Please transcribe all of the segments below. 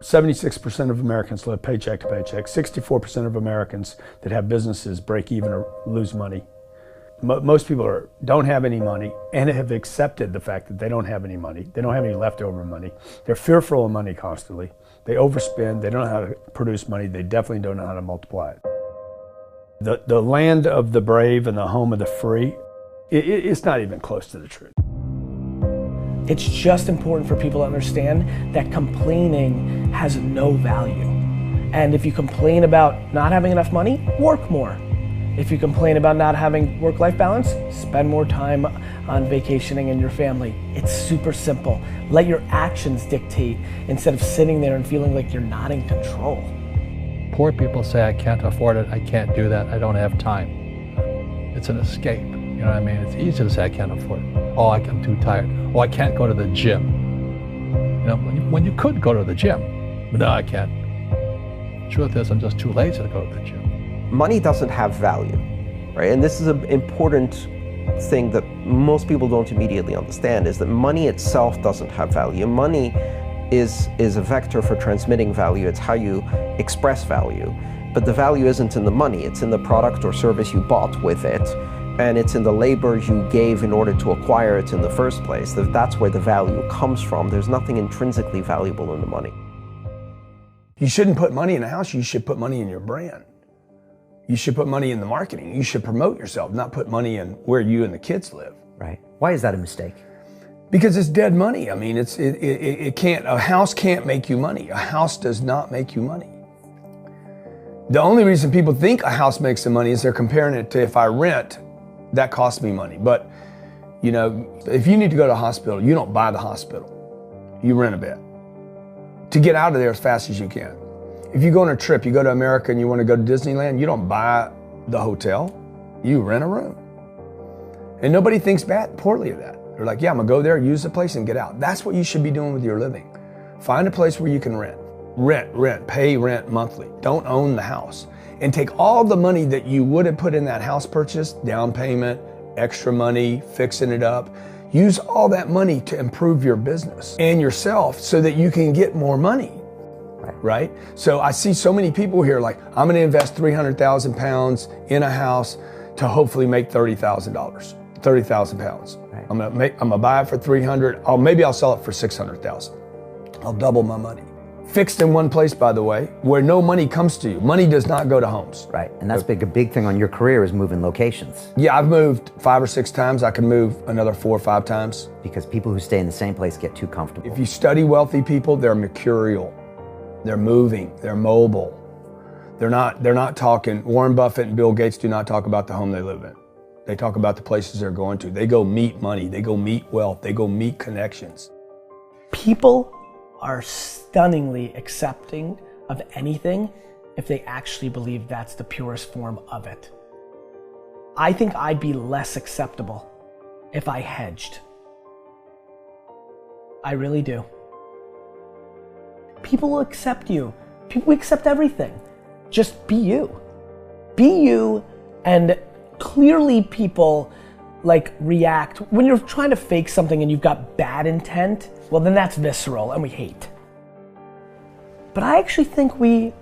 76% of Americans live paycheck to paycheck. 64% of Americans that have businesses break even or lose money. Most people don't have any money and have accepted the fact that they don't have any money. They don't have any leftover money. They're fearful of money constantly. They overspend. They don't know how to produce money. They definitely don't know how to multiply it. The land of the brave and the home of the free, it's not even close to the truth. It's just important for people to understand that complaining has no value. And if you complain about not having enough money, work more. If you complain about not having work-life balance, spend more time on vacationing in your family. It's super simple. Let your actions dictate instead of sitting there and feeling like you're not in control. Poor people say, I can't afford it, I can't do that, I don't have time. It's an escape, you know what I mean? It's easy to say I can't afford it. Oh, I'm too tired. Oh, I can't go to the gym. You know, when you could go to the gym, but no, I can't. Truth is, I'm just too lazy to go to the gym. Money doesn't have value, right? And this is an important thing that most people don't immediately understand, is that money itself doesn't have value. Money is a vector for transmitting value. It's how you express value. But the value isn't in the money, it's in the product or service you bought with it, and it's in the labor you gave in order to acquire it in the first place. That's where the value comes from. There's nothing intrinsically valuable in the money. You shouldn't put money in a house, you should put money in your brand. You should put money in the marketing. You should promote yourself, not put money in where you and the kids live. Right. Why is that a mistake? Because it's dead money. I mean, it can't, a house can't make you money. A house does not make you money. The only reason people think a house makes them money is they're comparing it to, if I rent, that costs me money. But, you know, if you need to go to a hospital, you don't buy the hospital. You rent a bed to get out of there as fast as you can. If you go on a trip, you go to America and you want to go to Disneyland, you don't buy the hotel, you rent a room. And nobody thinks poorly of that. They're like, yeah, I'm gonna go there, use the place and get out. That's what you should be doing with your living. Find a place where you can rent. Pay rent monthly. Don't own the house. And take all the money that you would have put in that house purchase, down payment, extra money, fixing it up, use all that money to improve your business and yourself so that you can get more money. Right? So I see so many people here like, I'm gonna invest 300,000 pounds in a house to hopefully make $30,000, 30,000 pounds. Right. I'm gonna buy it for 300, maybe I'll sell it for 600,000. I'll double my money. Fixed in one place, by the way, where no money comes to you. Money does not go to homes. Right, and that's a big thing on your career is moving locations. Yeah, I've moved 5 or 6 times. I can move another 4 or 5 times. Because people who stay in the same place get too comfortable. If you study wealthy people, they're mercurial. They're moving, they're mobile. They're not talking, Warren Buffett and Bill Gates do not talk about the home they live in. They talk about the places they're going to. They go meet money, they go meet wealth, they go meet connections. People are stunningly accepting of anything if they actually believe that's the purest form of it. I think I'd be less acceptable if I hedged. I really do. People will accept you. People accept everything. Just be you. Be you, and clearly people like react. When you're trying to fake something and you've got bad intent, well then that's visceral and we hate. But I actually think we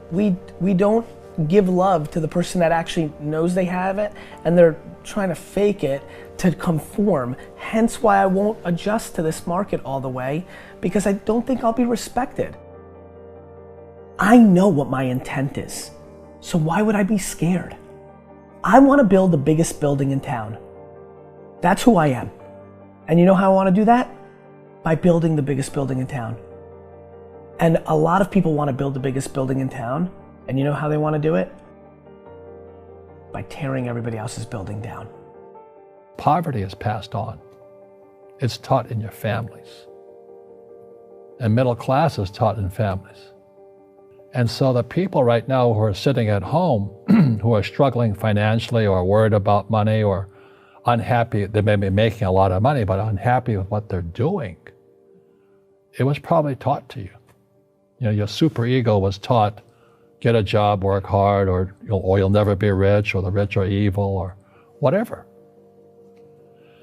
don't give love to the person that actually knows they have it and they're trying to fake it to conform. Hence why I won't adjust to this market all the way, because I don't think I'll be respected. I know what my intent is, so why would I be scared? I want to build the biggest building in town. That's who I am. And you know how I want to do that? By building the biggest building in town. And a lot of people want to build the biggest building in town, and you know how they want to do it? By tearing everybody else's building down. Poverty is passed on. It's taught in your families. And middle class is taught in families. And so the people right now who are sitting at home, who are struggling financially or worried about money or unhappy, they may be making a lot of money, but unhappy with what they're doing, it was probably taught to you. You know, your superego was taught, get a job, work hard, or you'll never be rich, or the rich are evil, or whatever.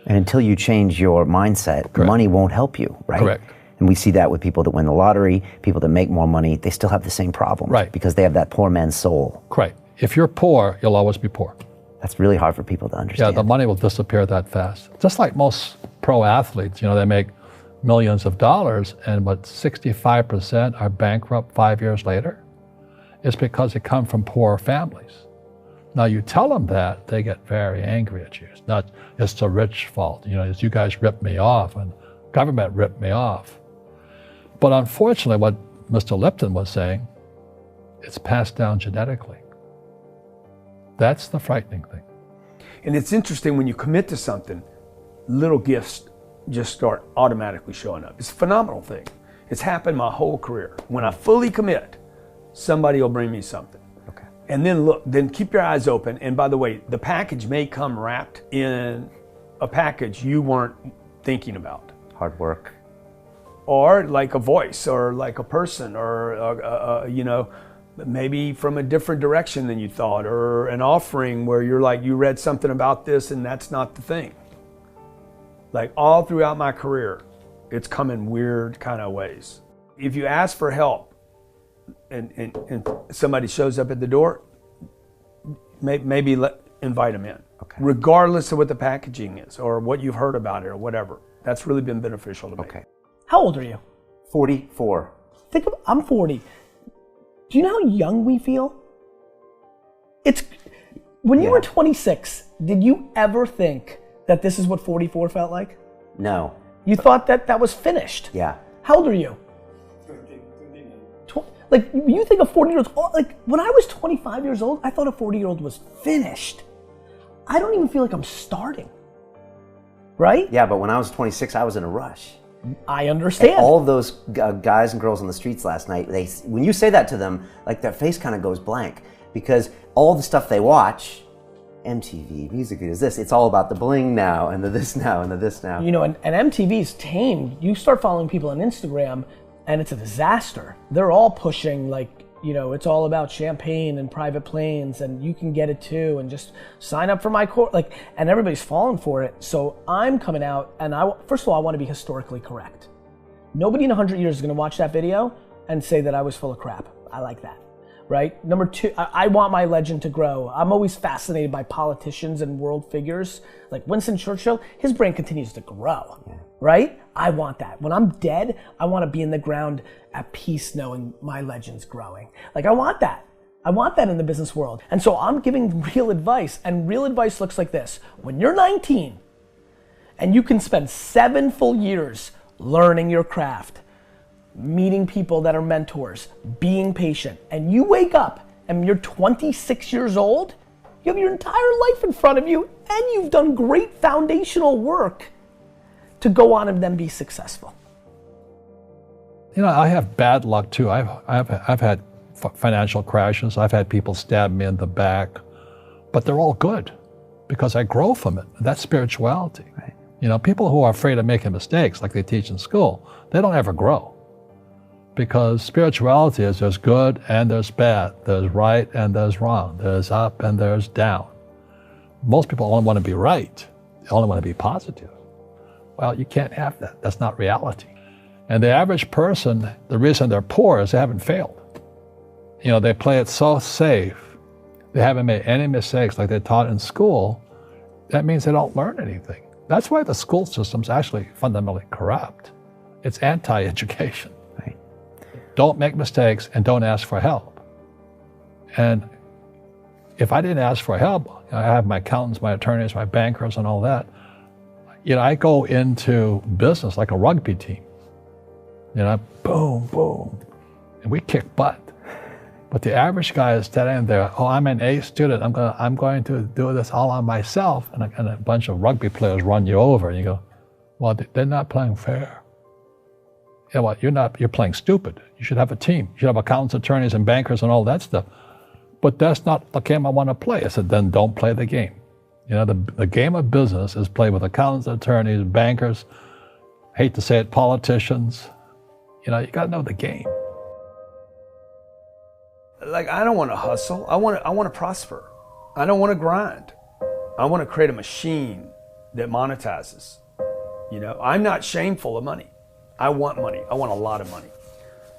And until you change your mindset, Correct. Money won't help you, right? Correct. And we see that with people that win the lottery, people that make more money, they still have the same problem. Right. Because they have that poor man's soul. Right. If you're poor, you'll always be poor. That's really hard for people to Yeah, understand. the money will disappear that fast. Just like most pro athletes, they make millions of dollars, and 65% are bankrupt 5 years later. It's because they come from poor families. Now you tell them that, they get very angry at you. It's the rich fault. It's you guys ripped me off and government ripped me off. But unfortunately, what Mr. Lipton was saying, it's passed down genetically. That's the frightening thing. And it's interesting when you commit to something, little gifts just start automatically showing up. It's a phenomenal thing. It's happened my whole career. When I fully commit, somebody will bring me something. Okay. And then keep your eyes open. And by the way, the package may come wrapped in a package you weren't thinking about. Hard work. Or like a voice, or like a person, or maybe from a different direction than you thought, or an offering where you're like, you read something about this and that's not the thing. Like all throughout my career, it's come in weird kind of ways. If you ask for help and somebody shows up at the door, maybe invite them in. Okay. Regardless of what the packaging is or what you've heard about it or whatever. That's really been beneficial to me. Okay. How old are you? 44. I'm 40. Do you know how young we feel? When you were 26, did you ever think that this is what 44 felt like? No. You thought that was finished? Yeah. How old are you? 29. Like, you think a 40-year-old, like, when I was 25 years old, I thought a 40-year-old was finished. I don't even feel like I'm starting. Right? Yeah, but when I was 26, I was in a rush. I understand. And all of those guys and girls on the streets last night, when you say that to them, like their face kind of goes blank, because all the stuff they watch, MTV, music videos, it's all about the bling now and the this now and the this now. And MTV's tamed. You start following people on Instagram and it's a disaster. They're all pushing it's all about champagne and private planes and you can get it too and just sign up for my course. And everybody's falling for it. So I'm coming out and first of all, I want to be historically correct. Nobody in 100 years is going to watch that video and say that I was full of crap. I like that. Right? Number two, I want my legend to grow. I'm always fascinated by politicians and world figures. Like Winston Churchill, his brain continues to grow. Yeah. Right? I want that. When I'm dead, I want to be in the ground at peace knowing my legend's growing. I want that. I want that in the business world. And so I'm giving real advice, and real advice looks like this. When you're 19 and you can spend 7 full years learning your craft, meeting people that are mentors, being patient, and you wake up and you're 26 years old, you have your entire life in front of you and you've done great foundational work to go on and then be successful. I have bad luck too. I've had financial crashes. I've had people stab me in the back, but they're all good because I grow from it. That's spirituality. Right. People who are afraid of making mistakes, like they teach in school, they don't ever grow. Because spirituality is there's good and there's bad, there's right and there's wrong, there's up and there's down. Most people only want to be right. They only want to be positive. Well, you can't have that. That's not reality. And the average person, the reason they're poor is they haven't failed. They play it so safe. They haven't made any mistakes like they're taught in school. That means they don't learn anything. That's why the school system's actually fundamentally corrupt. It's anti-education. Right. Don't make mistakes and don't ask for help. And if I didn't ask for help, I have my accountants, my attorneys, my bankers and all that. I go into business like a rugby team. Boom, boom. And we kick butt. But the average guy is standing there, I'm an A student, I'm going to do this all on myself. And a bunch of rugby players run you over and you go, well, they're not playing fair. You're playing stupid. You should have a team. You should have accountants, attorneys, and bankers and all that stuff. But that's not the game I want to play. I said, then don't play the game. The game of business is played with accountants, attorneys, bankers, hate to say it, politicians. You got to know the game. I don't want to hustle. I want to prosper. I don't want to grind. I want to create a machine that monetizes. I'm not shameful of money. I want money. I want a lot of money.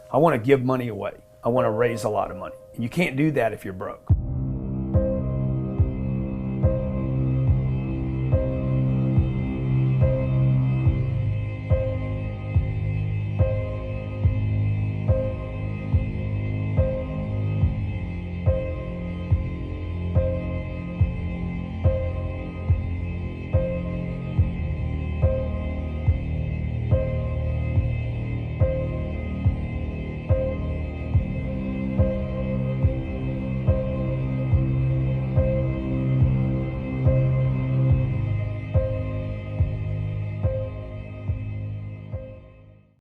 I want to give money away. I want to raise a lot of money. You can't do that if you're broke.